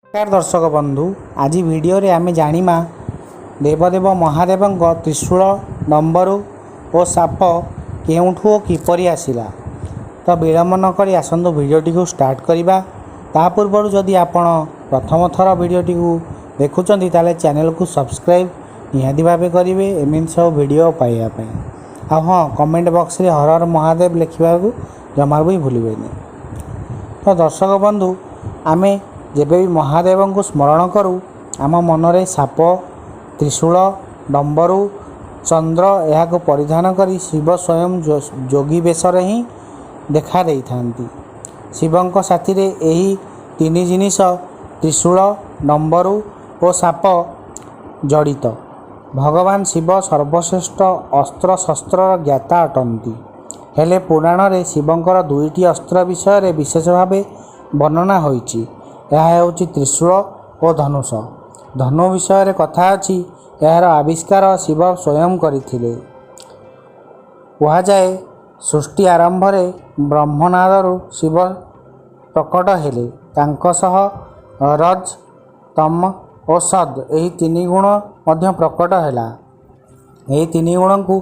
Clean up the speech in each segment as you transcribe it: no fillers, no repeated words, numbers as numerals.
नमस्कार दर्शक बंधु, आज वीडियो रे आमे जानिमा देवदेव महादेव त्रिशूल डंबरू और साप केउठू और किपरि आसिला। तो विलंब नक आसतु भिडटी को स्टार्ट करवा। ता पूर्व जदि आपण प्रथम थर भिडटी को देखुंत ताले चैनल को सब्सक्राइब निहाती भावे करेंगे एमती सब भिडियो पाइबापी। हाँ, कमेंट बॉक्स रे हर हर महादेव लिखा जमार भी भूलें। तो दर्शक बंधु, आमे जेबे भी महादेव को स्मरण करूँ आम मनरे साप त्रिशूल डंबरू चंद्र यह परिधान करी शिव स्वयं जोगी बेशरे ही देखा दे था। शिवंक साथी रे यही तीन जिनिस त्रिशूल डंबरू और साप जड़ित। भगवान शिव सर्वश्रेष्ठ अस्त्र शस्त्र ज्ञाता अटंती। हेले पुराण रे शिवंकर दुईटी अस्त्र विषय रे विशेष भावे वर्णना होइछि। यह होछि त्रिशूल और धनुष। धनु विषय रे कथा अछि, यार आविष्कार शिव स्वयं करथिले। कहा जाए सृष्टि आरंभ रे ब्रह्मनादरु शिव प्रकट हेले। तांको सह रज तम और सद यही तीन गुण मध्य प्रकट हैला। यही तीन गुण को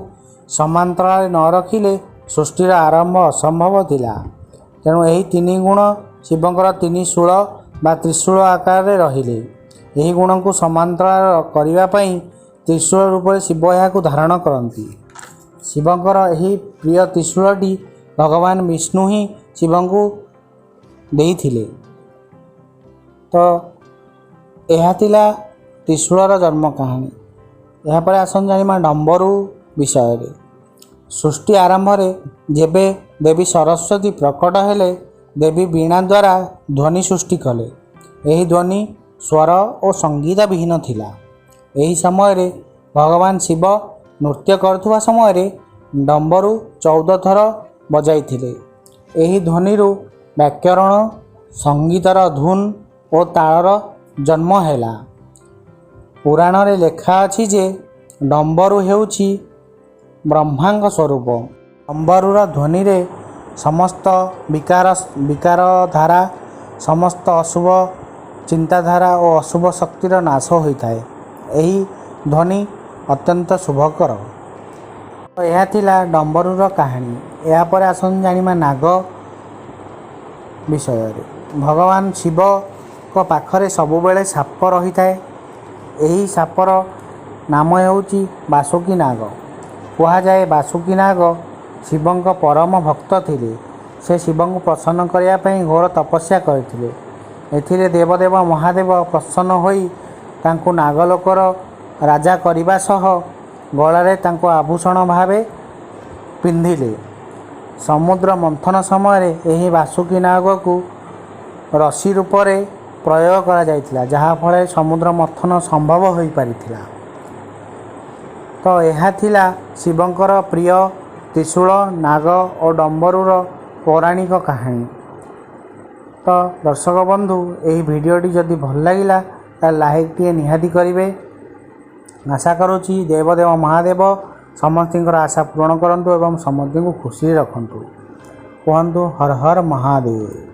समांतर न रखिले सृष्टिर आरंभ असंभव थिला। तेणु यही तीन गुण शिवंकर तीन शूल बा त्रिशूल आकार रे रहिले। यही गुण को समांतर करिवा पई त्रिशूल रूप में शिव यहाँ धारण करती। शिवंकर यही प्रिय त्रिशूलटी भगवान विष्णु ही शिव को देइथिले। तो यह थिला त्रिशूलर जन्म कहानी। यहाँ पर आसन जानिमा डंबरू विषय रे। सृष्टि आरंभ रे जेबे देवी सरस्वती प्रकट हेले, देवी वीणा द्वारा ध्वनि सृष्टि कले। यही ध्वनि स्वर और संगीत विहीन थिला। यही समय रे भगवान शिव नृत्य करथुवा समय रे डंबरू 14 थर बजाइथिले। यही ध्वनि रु व्याकरण संगीतर धुन और तालर जन्म हैला। पुराण रे लेखा अछि जे डंबरू हेउछि ब्रह्मांग स्वरूप। डंबरूर ध्वनि रे समस्त विकार धारा, समस्त अशुभ चिंताधारा और अशुभ शक्तिर नाश होता है। यही ध्वनि अत्यंत शुभकर। तो यह थिला डंबरूर कहानी। या पर आसन जानिमा नाग विषय रे। भगवान शिव को पाखरे सबुबेले साप रही थाए। यही सापर नाम हेउछि बासुकी नाग। कहा जाए बासुकी नाग शिवंक परम भक्त थिले। से शिव को प्रसन्न करने पर घोर तपस्या करथिले। एथिरे देवदेव महादेव प्रसन्न होई तांको नागलोकर राजा करने सह गलारे तांको आभूषण भावे पिंधिले। समुद्र मंथन समय यही बासुकी नाग को रसी रूप में प्रयोग करा जायतिला, जहाँ फल समुद्र मंथन संभव हो पारिथिला। तो यह थिला शिवंकर प्रिय त्रिशूल नाग और डंबरूर पौराणिक कहानी। तो दर्शक बंधु, यही भिडियोटी जदि भल लगिला तार लाइक टे निहाती करेंगे। आशा करुँची देवदेव महादेव समस्तर आशा पूरण करंतु एवं समस्त को खुशी रखंतु। कहतु हर हर महादेव।